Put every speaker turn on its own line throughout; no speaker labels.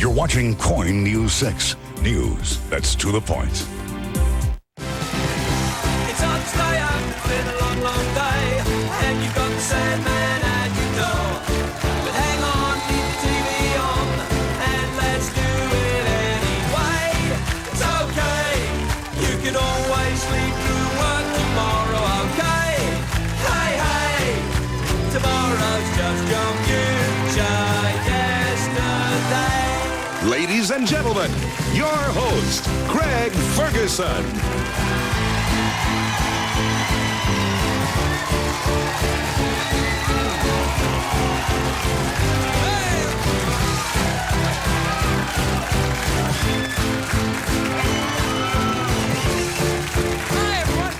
You're watching Koin News 6. News that's to the point.
It's hard to stay up, it's been a long, long day, and you've got the Sandman at your door. But hang on, leave the TV on, and let's do it anyway. It's okay, you can always sleep through work tomorrow, okay? Hey, hey, tomorrow's just your future yesterday.
Ladies and gentlemen, your host, Craig Ferguson.
Hi, everyone.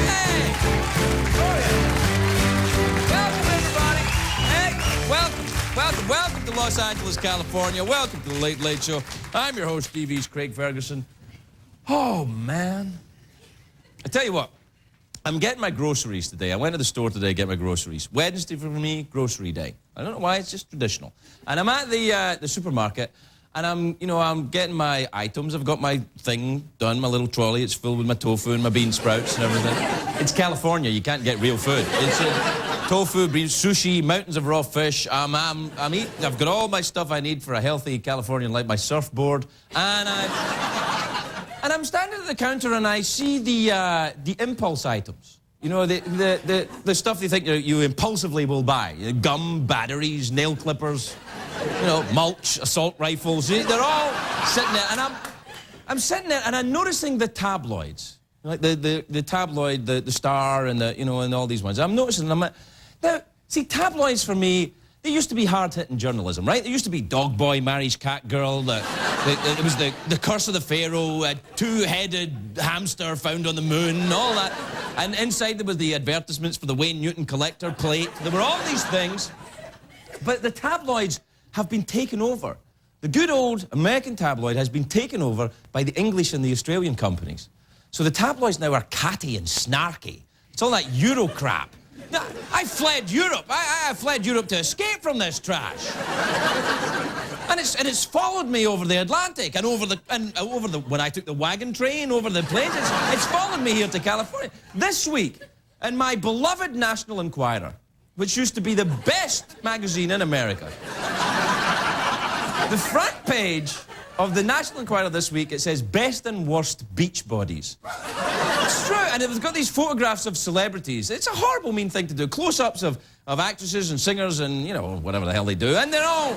Hey. Oh, yeah. Welcome, everybody. Hey, welcome to Los Angeles, California. Welcome to the Late Late Show. I'm your host, TV's Craig Ferguson. Oh, man. I tell you what, I'm getting my groceries today. I went to the store today to get my groceries. Wednesday for me, grocery day. I don't know why, it's just traditional. And I'm at the supermarket, and I'm getting my items. I've got my thing done, my little trolley. It's filled with my tofu and my bean sprouts and everything. It's California. You can't get real food. It's tofu, beans, sushi, mountains of raw fish. I'm eating. I've got all my stuff I need for a healthy Californian life. My surfboard, and I'm standing at the counter and I see the impulse items. You know, the stuff you think you impulsively will buy. Gum, batteries, nail clippers, you know, mulch, assault rifles. They're all sitting there, and I'm sitting there and I'm noticing the tabloids. Like the tabloid, the Star, and and all these ones. I'm noticing them. Now, see, tabloids for me, they used to be hard-hitting journalism, right? There used to be Dog Boy marries Cat Girl. It was the Curse of the Pharaoh, a two-headed hamster found on the moon, all that. And inside there was the advertisements for the Wayne Newton collector plate. There were all these things. But the tabloids have been taken over. The good old American tabloid has been taken over by the English and the Australian companies. So the tabloids now are catty and snarky. It's all that Euro crap. Now, I fled Europe. I fled Europe to escape from this trash. And it's followed me over the Atlantic and over the when I took the wagon train over the plains. It's followed me here to California. This week, in my beloved National Enquirer, which used to be the best magazine in America, the front page of the National Enquirer this week, it says best and worst beach bodies. It's true, and it's got these photographs of celebrities. It's a horrible, mean thing to do. Close-ups of actresses and singers and, whatever the hell they do. And they're all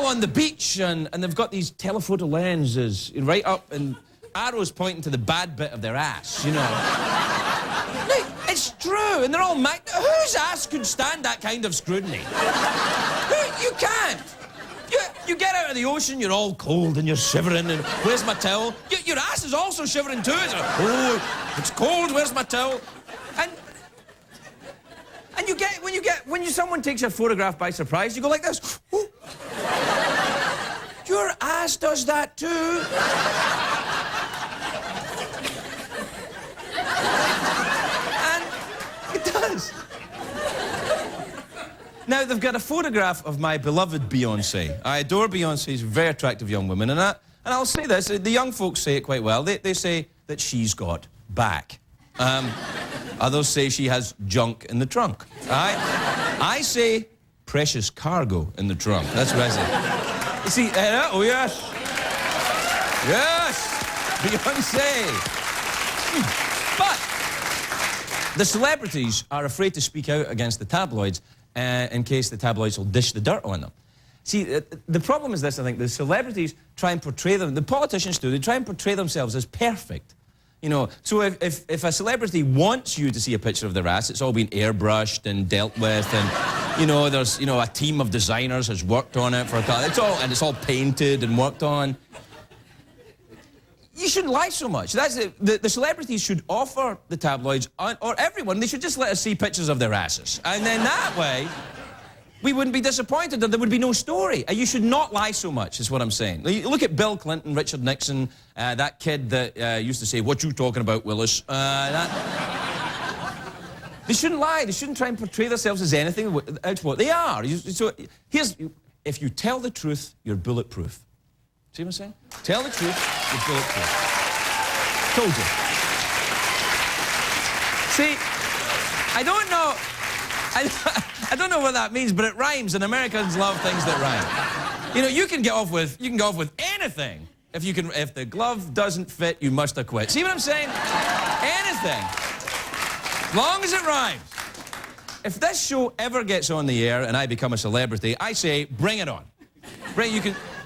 on the beach, and they've got these telephoto lenses right up and arrows pointing to the bad bit of their ass, Like, it's true, and they're all whose ass could stand that kind of scrutiny? You can't. You get out of the ocean, you're all cold and you're shivering, and where's my towel? Your ass is also shivering too. It's cold, where's my towel? And when someone takes your photograph by surprise, you go like this. Ooh. Your ass does that too. And it does. Now, they've got a photograph of my beloved Beyoncé. I adore Beyoncé. She's a very attractive young woman. And I'll say this, the young folks say it quite well. They say that she's got back. Others say she has junk in the trunk. I say precious cargo in the trunk. That's what I say. You see, oh yes. Yes, Beyoncé. But the celebrities are afraid to speak out against the tabloids in case the tabloids will dish the dirt on them. See, the problem is this, I think. The celebrities try and portray them, the politicians do, they try and portray themselves as perfect. So if a celebrity wants you to see a picture of their ass, it's all been airbrushed and dealt with, and, there's, a team of designers has worked on it for a couple, it's all painted and worked on. You shouldn't lie so much. That's it. The celebrities should offer the tabloids, or everyone, they should just let us see pictures of their asses. And then that way, we wouldn't be disappointed that there would be no story. You should not lie so much, is what I'm saying. Look at Bill Clinton, Richard Nixon, that kid that used to say, "What you talking about, Willis?" They shouldn't lie. They shouldn't try and portray themselves as anything out what they are. So if you tell the truth, you're bulletproof. See what I'm saying? Tell the truth, you're bulletproof. Told you. See, I don't know... I don't know what that means, but it rhymes, and Americans love things that rhyme. You know, you can get off with anything. If the glove doesn't fit, you must have quit. See what I'm saying? Anything. As long as it rhymes. If this show ever gets on the air and I become a celebrity, I say, bring it on.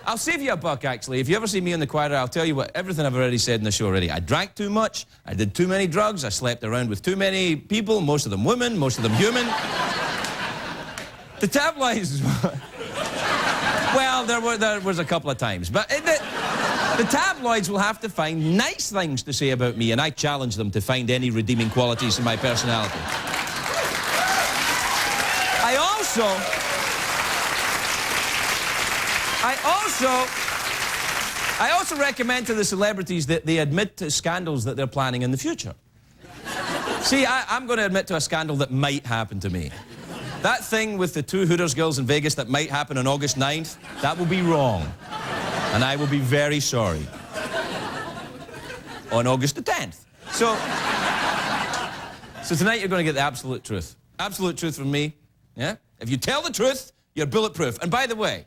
I'll save you $1, actually. If you ever see me in the choir, I'll tell you everything I've already said in the show already. I drank too much, I did too many drugs, I slept around with too many people, most of them women, most of them human. The tabloids... Well, there was a couple of times, but the tabloids will have to find nice things to say about me, and I challenge them to find any redeeming qualities in my personality. I also recommend to the celebrities that they admit to scandals that they're planning in the future. See, I'm going to admit to a scandal that might happen to me. That thing with the 2 Hooters girls in Vegas that might happen on August 9th, that will be wrong. And I will be very sorry. On August the 10th. So tonight you're going to get the absolute truth. Absolute truth from me, yeah? If you tell the truth, you're bulletproof. And by the way,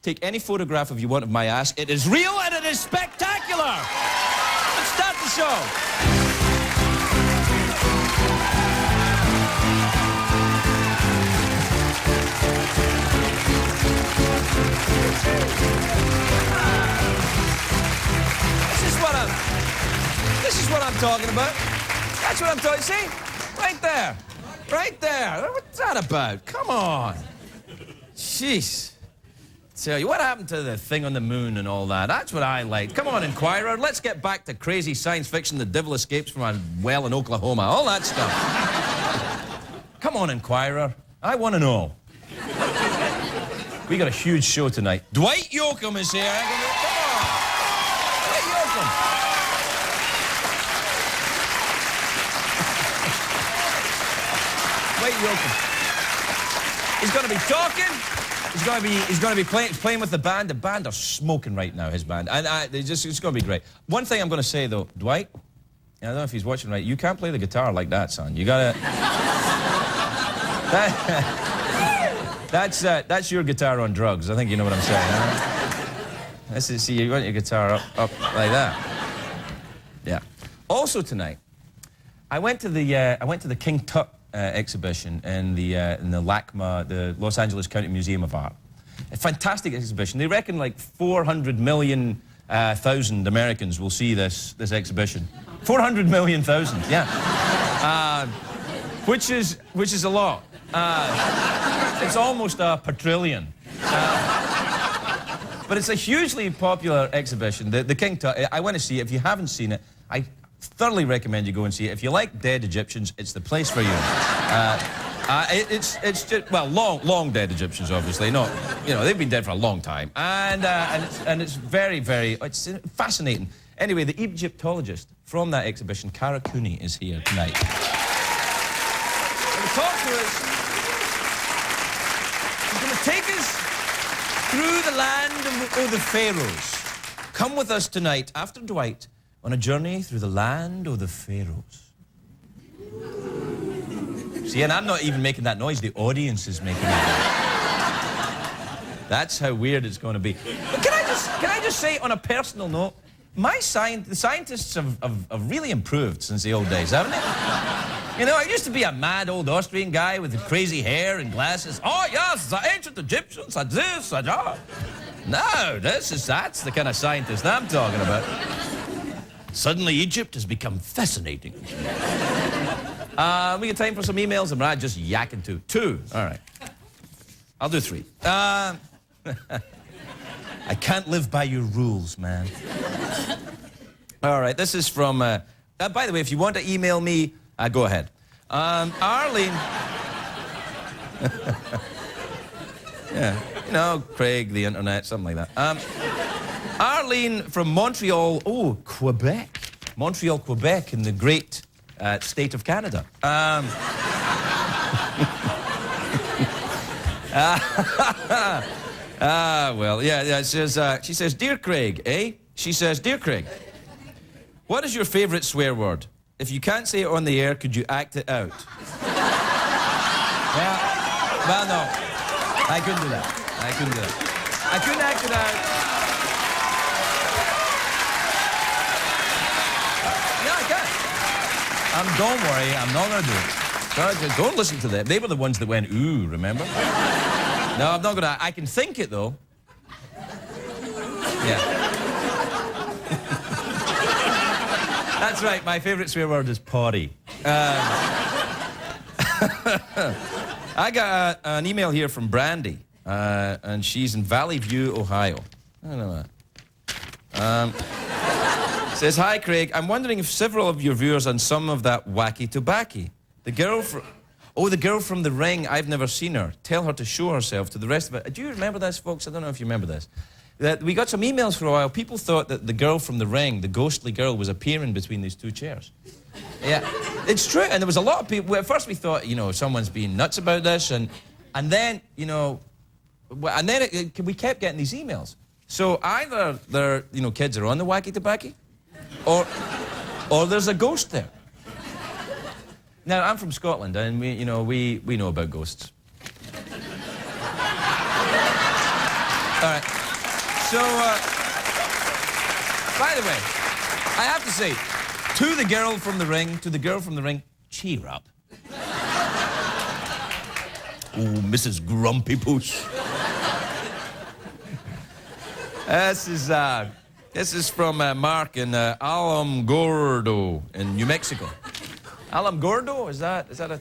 take any photograph if you want of my ass. It is real and it is spectacular. Let's start the show. This is what I'm talking about. That's what I'm talking. See? Right there. Right there. What's that about? Come on. Jeez. Tell you, what happened to the thing on the moon and all that? That's what I like. Come on, Inquirer. Let's get back to crazy science fiction. The devil escapes from a well in Oklahoma. All that stuff. Come on, Inquirer. I want to know. We got a huge show tonight. Dwight Yoakam is here. Come on. Dwight Yoakam. Dwight Yoakam. He's going to be talking. He's going to be playing with the band. The band are smoking right now, his band. And it's going to be great. One thing I'm going to say, though, Dwight, I don't know if he's watching right, you can't play the guitar like that, son. You got to... That's your guitar on drugs. I think you know what I'm saying. Huh? See, you want your guitar up like that. Yeah. Also tonight, I went to the King Tut exhibition in the LACMA, the Los Angeles County Museum of Art. A fantastic exhibition. They reckon like 400 million thousand Americans will see this exhibition. 400 million thousand, yeah. Which is a lot. It's almost a quadrillion. But it's a hugely popular exhibition. The King Tut, I want to see it. If you haven't seen it, I thoroughly recommend you go and see it. If you like dead Egyptians, it's the place for you. It's just, well, long dead Egyptians, obviously. Not, you know, they've been dead for a long time. And it's very, very, it's fascinating. Anyway, the Egyptologist from that exhibition, Cara Cooney, is here tonight. To talk to us. She's going to take us through the land of the pharaohs. Come with us tonight, after Dwight, on a journey through the land of the pharaohs. See, and I'm not even making that noise, the audience is making that. That's how weird it's going to be. But can I just say, on a personal note, the scientists have really improved since the old days, haven't they? You know, I used to be a mad old Austrian guy with crazy hair and glasses. Oh, yes, the ancient Egyptians had this, had that. No, that's the kind of scientist I'm talking about. Suddenly, Egypt has become fascinating. We got time for some emails, and I'm just yakking too. 2, all right. I'll do 3. I can't live by your rules, man. All right, this is from... by the way, if you want to email me, go ahead. Arlene... yeah, you know, Craig, the internet, something like that. Arlene from Montreal, Quebec. Montreal, Quebec, in the great state of Canada. Well, yeah, it says, she says, Dear Craig, eh? She says, Dear Craig, what is your favourite swear word? If you can't say it on the air, could you act it out? Well, no. I couldn't do that. I couldn't act it out. No, I can't. Don't worry, I'm not going to do it. Don't listen to them. They were the ones that went, ooh, remember? No, I'm not going to. I can think it, though. Yeah. That's right, my favourite swear word is potty. I got an email here from Brandy, and she's in Valley View, Ohio. I don't know that. Says, Hi, Craig. I'm wondering if several of your viewers on some of that wacky tobacco. The girl from The Ring, I've never seen her. Tell her to show herself to the rest of it. Do you remember this, folks? I don't know if you remember this. That we got some emails for a while. People thought that the girl from The Ring, the ghostly girl, was appearing between these two chairs. Yeah, it's true. And there was a lot of people. At first we thought, someone's being nuts about this. And then, we kept getting these emails. So either their, kids are on the wacky tobacco, or there's a ghost there. Now, I'm from Scotland, and we know about ghosts. All right. So, by the way, I have to say, to the girl from The Ring, cheer up. Oh, Mrs. Grumpy Puss. This is from Mark in Alamogordo in New Mexico. Alamogordo? Is that a...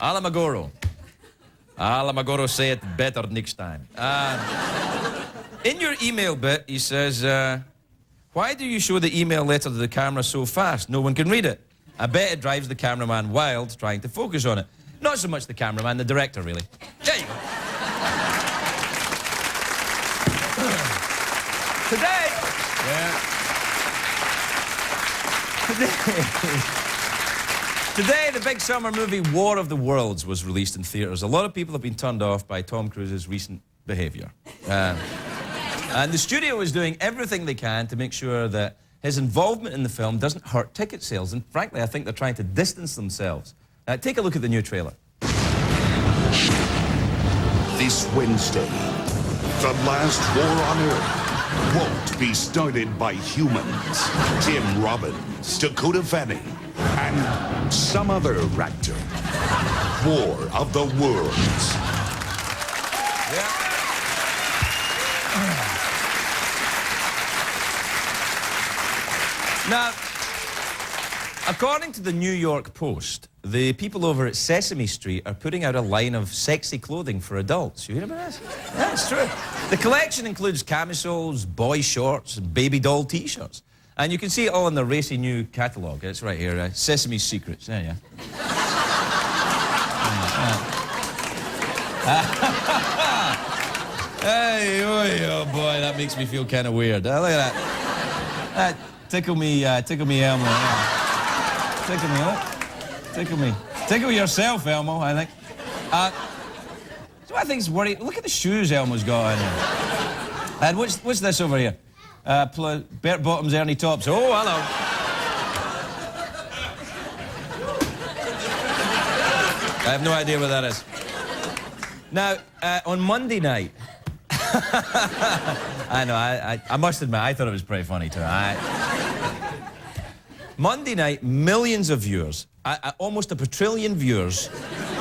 Alamogordo. Alamogordo, say it better next time. In your email bit, he says, why do you show the email letter to the camera so fast? No one can read it. I bet it drives the cameraman wild trying to focus on it. Not so much the cameraman, the director, really. There you go. Today... Yeah. Today, the big summer movie War of the Worlds was released in theatres. A lot of people have been turned off by Tom Cruise's recent behaviour. And the studio is doing everything they can to make sure that his involvement in the film doesn't hurt ticket sales. And frankly, I think they're trying to distance themselves. Take a look at the new trailer.
This Wednesday, the last war on Earth won't be started by humans. Tim Robbins, Dakota Fanning, and some other actor. War of the Worlds.
Yeah. Now, according to the New York Post, the people over at Sesame Street are putting out a line of sexy clothing for adults. You hear about this? Yeah, it's true. The collection includes camisoles, boy shorts, and baby doll T-shirts. And you can see it all in the racy new catalogue. It's right here, Sesame Secrets. There you are. Hey, oh boy, that makes me feel kind of weird. Look at that. Tickle me Elmo. Yeah. Tickle me, look. Tickle me. Tickle yourself, Elmo, I think. So I think it's worrying. Look at the shoes Elmo's got on here. And what's this over here? Bert Bottom's Ernie Tops. Oh, hello. I have no idea what that is. Now, on Monday night... I know, I must admit, I thought it was pretty funny, too. Monday night, millions of viewers, almost a quadrillion viewers,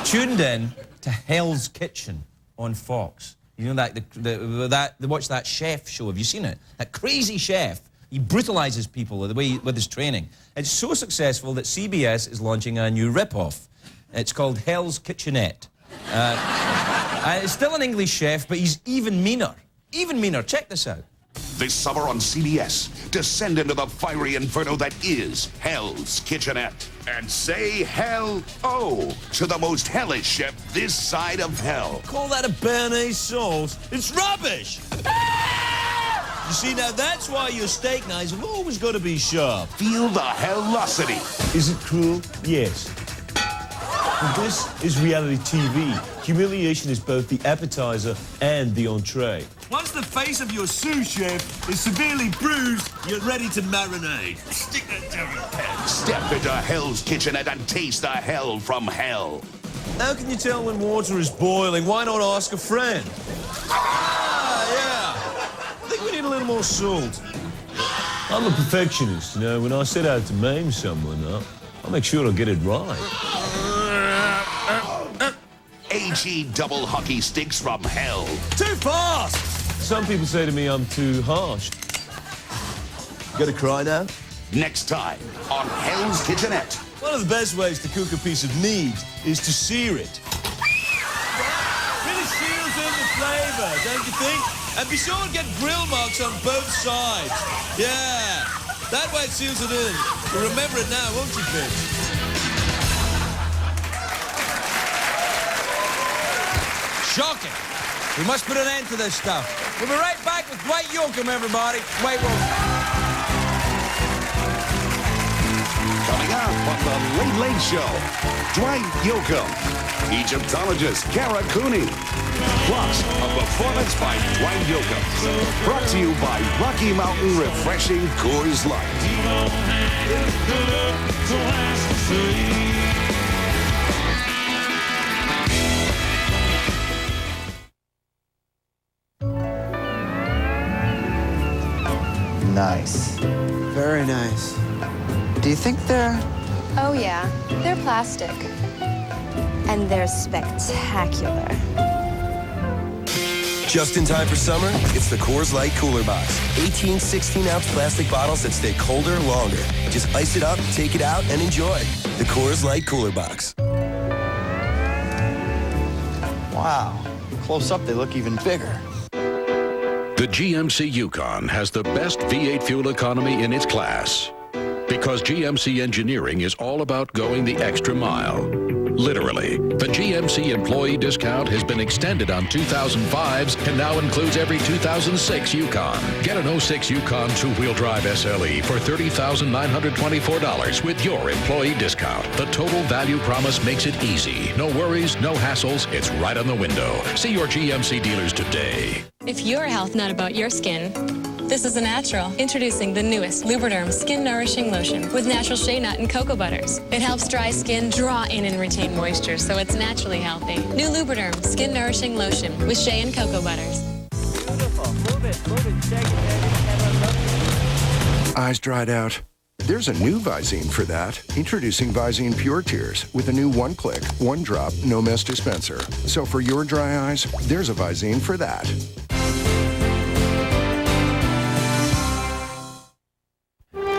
tuned in to Hell's Kitchen on Fox. You know, they watch that chef show. Have you seen it? That crazy chef. He brutalizes people with his training. It's so successful that CBS is launching a new rip-off. It's called Hell's Kitchenette. It's still an English chef, but he's even meaner. Even meaner. Check this out.
This summer on CBS, descend into the fiery inferno that is Hell's Kitchenette. And say hell-oh to the most hellish chef this side of hell.
Call that a béarnaise sauce? It's rubbish! You see, now that's why your steak knives have always got to be sharp.
Feel the hellosity.
Is it cruel? Yes. But this is reality TV. Humiliation is both the appetizer and the entree. Once the face of your sous chef is severely bruised, you're ready to marinate. Stick that down your pen.
Step into Hell's Kitchenette and taste the hell from hell.
How can you tell when water is boiling? Why not ask a friend? Yeah. I think we need a little more salt. I'm a perfectionist, you know. When I set out to maim someone, I'll make sure I get it right.
HE double hockey sticks from hell.
Too fast! Some people say to me I'm too harsh. Gonna cry now?
Next time on Hell's Kitchenette.
One of the best ways to cook a piece of meat is to sear it. Really seals in the flavor, don't you think? And be sure to get grill marks on both sides. Yeah, that way it seals it in. You'll remember it now, won't you, bitch?
Shocking. We must put an end to this stuff. We'll be right back with Dwight Yoakam, everybody. Dwight Yoakam.
Coming up on The Late Late Show, Dwight Yoakam, Egyptologist Kara Cooney, plus a performance by Dwight Yoakam. Brought to you by Rocky Mountain Refreshing Coors Light.
Nice. Very nice. Do you think they're...
Oh, yeah. They're plastic. And they're spectacular.
Just in time for summer, it's the Coors Light Cooler Box. 18 16-ounce plastic bottles that stay colder longer. Just ice it up, take it out, and enjoy. The Coors Light Cooler Box.
Wow. Close up, they look even bigger.
The GMC Yukon has the best V8 fuel economy in its class. Because GMC engineering is all about going the extra mile. Literally, the GMC employee discount has been extended on 2005s and now includes every 2006 Yukon. Get an 06 Yukon two-wheel drive SLE for $30,924 with your employee discount. The total value promise makes it easy. No worries, no hassles. It's right on the window. See your GMC dealers today.
If your health not about your skin, this is a natural. Introducing the newest Lubriderm Skin Nourishing Lotion with natural shea nut and cocoa butters. It helps dry skin draw in and retain moisture so it's naturally healthy. New Lubriderm Skin Nourishing Lotion with shea and cocoa butters.
Beautiful. Move it. Shake it, baby.
Eyes dried out? There's a new Visine for that. Introducing Visine Pure Tears with a new one-click, one-drop, no-mess dispenser. So for your dry eyes, there's a Visine for that.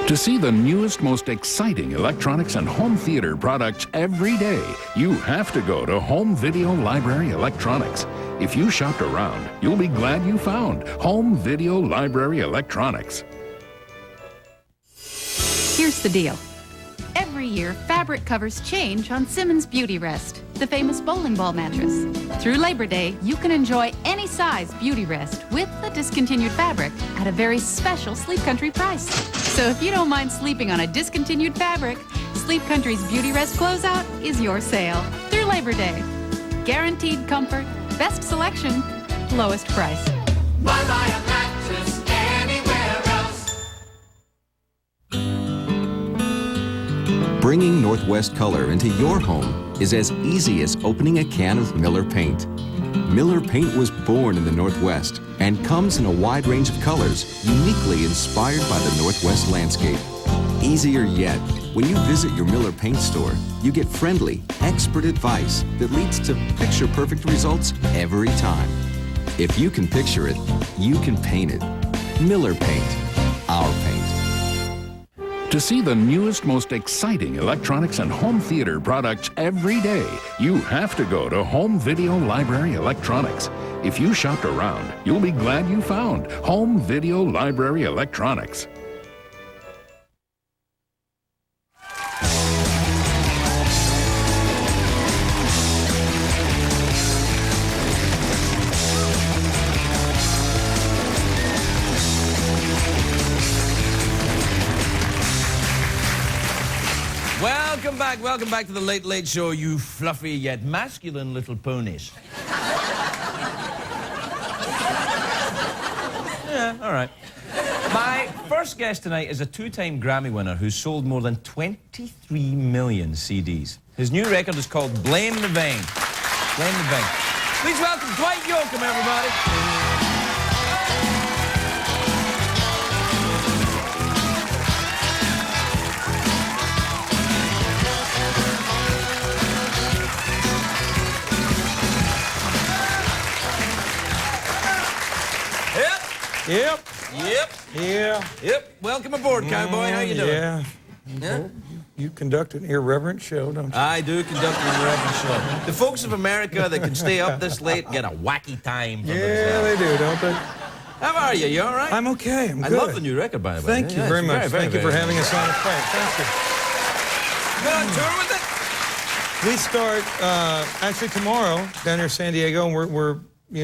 To see the newest, most exciting electronics and home theater products every day, you have to go to Home Video Library Electronics. If you shopped around, you'll be glad you found Home Video Library Electronics.
Here's the deal. Every year, fabric covers change on Simmons Beauty Rest, the famous bowling ball mattress. Through Labor Day, you can enjoy any size Beauty Rest with the discontinued fabric at a very special Sleep Country price. So if you don't mind sleeping on a discontinued fabric, Sleep Country's Beauty Rest closeout is your sale through Labor Day. Guaranteed comfort, best selection, lowest price.
Why buy a mattress anywhere else?
Bringing Northwest color into your home is as easy as opening a can of Miller Paint. Miller Paint was born in the Northwest and comes in a wide range of colors, uniquely inspired by the Northwest landscape. Easier yet, when you visit your Miller Paint store, you get friendly, expert advice that leads to picture-perfect results every time. If you can picture it, you can paint it. Miller Paint, our paint.
To see the newest, most exciting electronics and home theater products every day, you have to go to Home Video Library Electronics. If you shopped around, you'll be glad you found Home Video Library Electronics.
Welcome back to the Late Late Show, you fluffy yet masculine little ponies. Yeah, all right. My first guest tonight is a two-time Grammy winner who's sold more than 23 million CDs. His new record is called Blame the Vein. Blame the Vein. Please welcome Dwight Yoakam, everybody.
Yep.
Yep. Welcome aboard, cowboy. How you doing?
Yeah. You conduct an irreverent show, don't you?
I do conduct an irreverent show. The folks of America that can stay up this late get a wacky time.
Yeah, they do, don't they?
How are you? You all right?
I'm okay. I'm good.
I love the new record, by the way.
Thank you very much. Thank you for having us on the plane. Thank you.
Been on tour with it?
We start actually tomorrow down near San Diego, and we're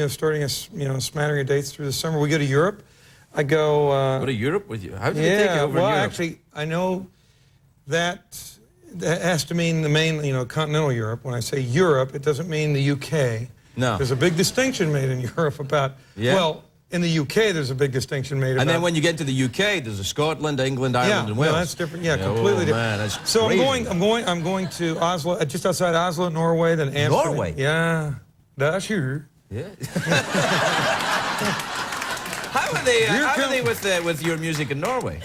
starting a smattering of dates through the summer. We go to Europe. I go.
Go to Europe with you? How did they take you over
well,
in Europe?
Actually, I know that has to mean the main, continental Europe. When I say Europe, it doesn't mean the UK.
No.
There's a big distinction made in Europe about.
Yeah.
Well, in the UK, there's a big distinction made about.
And then when you get to the UK, there's a Scotland, England, Ireland, and Wales.
No, that's different. Yeah, completely different.
Man, that's
so
crazy.
I'm going to Oslo, just outside Oslo, Norway, then Amsterdam.
Norway?
Yeah, that's here.
Yeah. How are they with your music in Norway?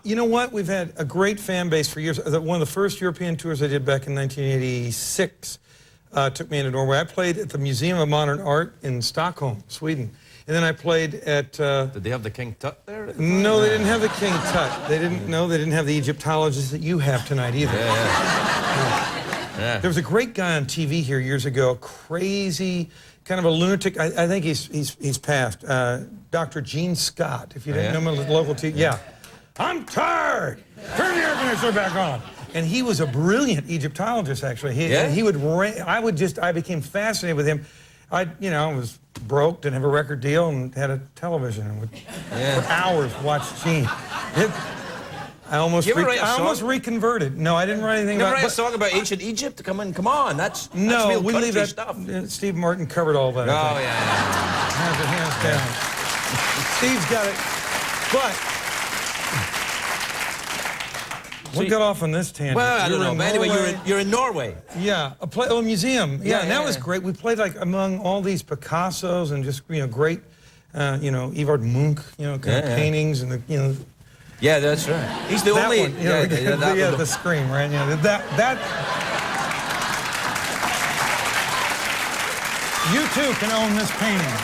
You know what? We've had a great fan base for years. One of the first European tours I did back in 1986 took me into Norway. I played at the Museum of Modern Art in Stockholm, Sweden. And then I played at...
Did they have the King Tut there?
No, they didn't have the King Tut. They didn't have the Egyptologists that you have tonight either.
Yeah.
There was a great guy on TV here years ago, crazy, kind of a lunatic. I think he's passed. Dr. Gene Scott, if you didn't know him, local TV. Yeah. I'm tired. Turn the air conditioner back on. And he was a brilliant Egyptologist, actually. He would. I became fascinated with him. I was broke, didn't have a record deal, and had a television, and would for hours watch Gene. I almost reconverted. No, I didn't write anything
you
about.
Write a song about ancient Egypt? Come on, that's real
we
country
leave that
stuff.
Steve Martin covered all that.
Oh yeah.
Hands down. Steve's got it, but. What got off on this tangent?
Well, I don't know. But anyway, you're in Norway.
Yeah, a museum. Yeah, and that was great. We played like among all these Picassos and just great, Edvard Munch, kind of paintings and the
Yeah, that's right. He's the only
one. The scream, right? That. You too can own this painting.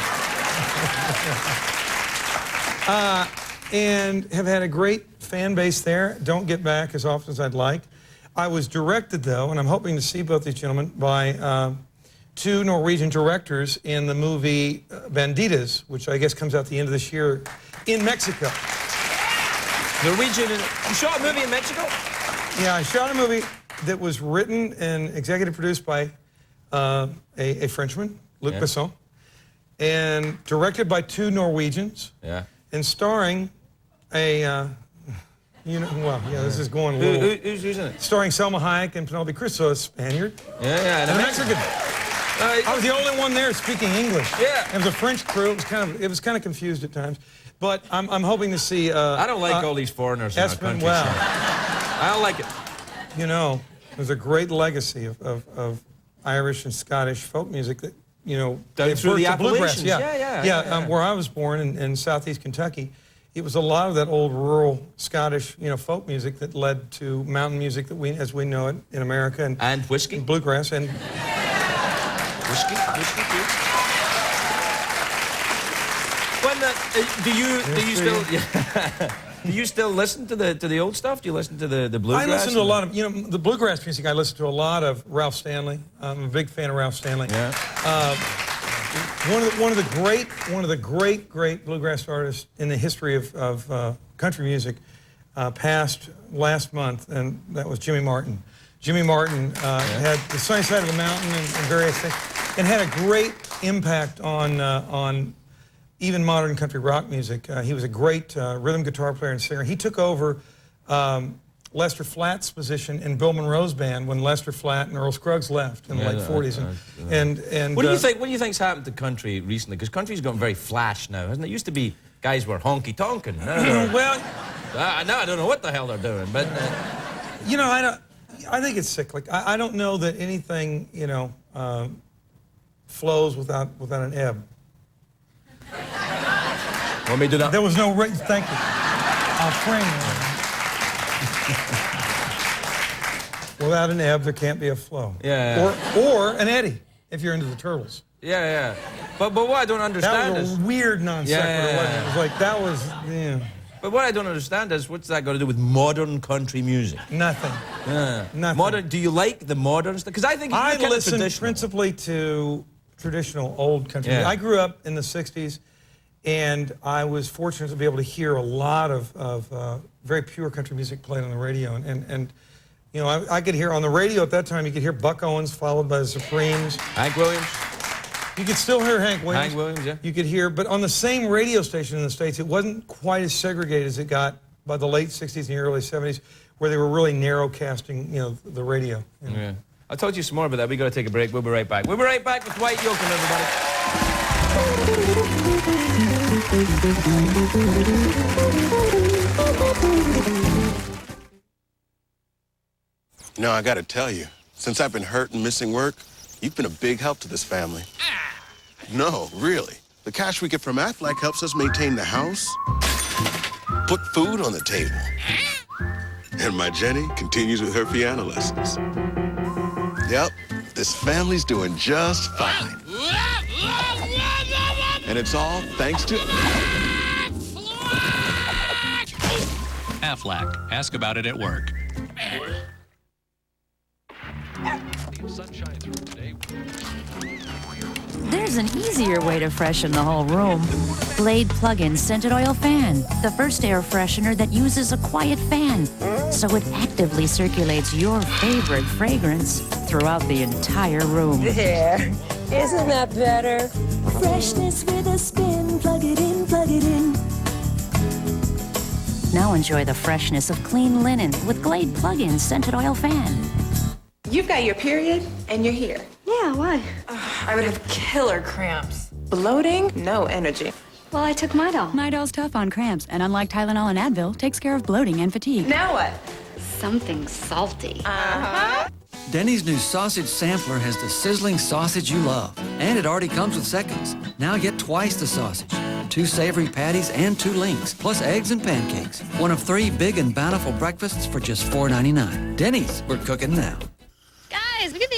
And have had a great fan base there. Don't get back as often as I'd like. I was directed, though, and I'm hoping to see both these gentlemen, by two Norwegian directors in the movie Banditas, which I guess comes out the end of this year, in Mexico.
Norwegian. You shot a movie in Mexico?
Yeah, I shot a movie that was written and executive produced by a Frenchman, Luc Besson, and directed by two Norwegians.
Yeah.
And starring a, this is going a little...
Who's in it?
Starring Selma Hayek and Penelope Cruz, so a Spaniard.
Yeah,
and a Mexican. I was the only one there speaking English.
Yeah.
It was a French crew. It was kind of confused at times. But I'm hoping to see...
I don't like all these foreigners in our country.
Well,
I don't like it.
There's a great legacy of Irish and Scottish folk music that,
Down through the
Appalachians.
Yeah.
Where I was born in southeast Kentucky, it was a lot of that old rural Scottish, folk music that led to mountain music that as we know it in America,
and whiskey,
and bluegrass, and
whiskey too. When do you still listen to the old stuff? Do you listen to the bluegrass?
I listen to a lot of the bluegrass music. I listen to a lot of Ralph Stanley. I'm a big fan of Ralph Stanley.
Yeah.
One of the great bluegrass artists in the history of country music passed last month, and that was Jimmy Martin. Jimmy Martin had The Sunny Side of the Mountain and various things, and had a great impact on even modern country rock music. He was a great rhythm guitar player and singer. He took over
Lester Flatt's position in Bill Monroe's band when Lester Flatt and Earl Scruggs left in the late 40s. And
what do you think? What do you think's happened to country recently? Because country's gotten very flash now, hasn't it? It used to be guys were honky tonking.
Well,
now I don't know what the hell they're doing, but
you know, I think it's cyclic. I don't know that anything, you know, flows without an ebb.
Want me to do that?
There was no thank you. I'll frame that. Without an ebb, there can't be a flow.
Yeah.
Or an eddy, if you're into the Turtles.
Yeah. But what I don't understand
that was a weird non sequitur, wasn't it? It was like, that was, yeah.
But what I don't understand is, what's that got to do with modern country music?
Nothing. Nothing.
Modern, do you like the modern stuff? Because I think
I listen principally to traditional old country music. I grew up in the 60s, and I was fortunate to be able to hear a lot of very pure country music played on the radio. And you know, I could hear on the radio at that time, you could hear Buck Owens followed by the Supremes.
Hank Williams.
You could still hear Hank Williams.
Hank Williams, yeah.
You could hear, but on the same radio station in the States, it wasn't quite as segregated as it got by the late 60s and the early 70s, where they were really narrow casting, you know, the radio. You know?
Yeah. I'll talk to you some more about that. We got to take a break. We'll be right back. We'll be right back with Dwight Yoakam, everybody.
You know, I gotta tell you, since I've been hurt and missing work, you've been a big help to this family. No, really. The cash we get from Aflac helps us maintain the house, put food on the table. And my Jenny continues with her piano lessons. Yep, this family's doing just fine. And it's all thanks to
Aflac. Ask about it at work.
There's an easier way to freshen the whole room. Glade Plug-in Scented Oil Fan. The first air freshener that uses a quiet fan, so it actively circulates your favorite fragrance throughout the entire room.
There. Isn't that better?
Freshness with a spin. Plug it in, plug it in.
Now enjoy the freshness of clean linen with Glade Plug-in Scented Oil Fan.
You've got your period, and you're here.
Yeah, why?
I would have killer cramps. Bloating, no energy.
Well, I took Midol.
Midol's tough on cramps, and unlike Tylenol and Advil, takes care of bloating and fatigue.
Now what?
Something salty.
Uh-huh.
Denny's new sausage sampler has the sizzling sausage you love. And it already comes with seconds. Now get twice the sausage. 2 savory patties and 2 links, plus eggs and pancakes. One of 3 big and bountiful breakfasts for just $4.99. Denny's, we're cooking now.
Guys, we get the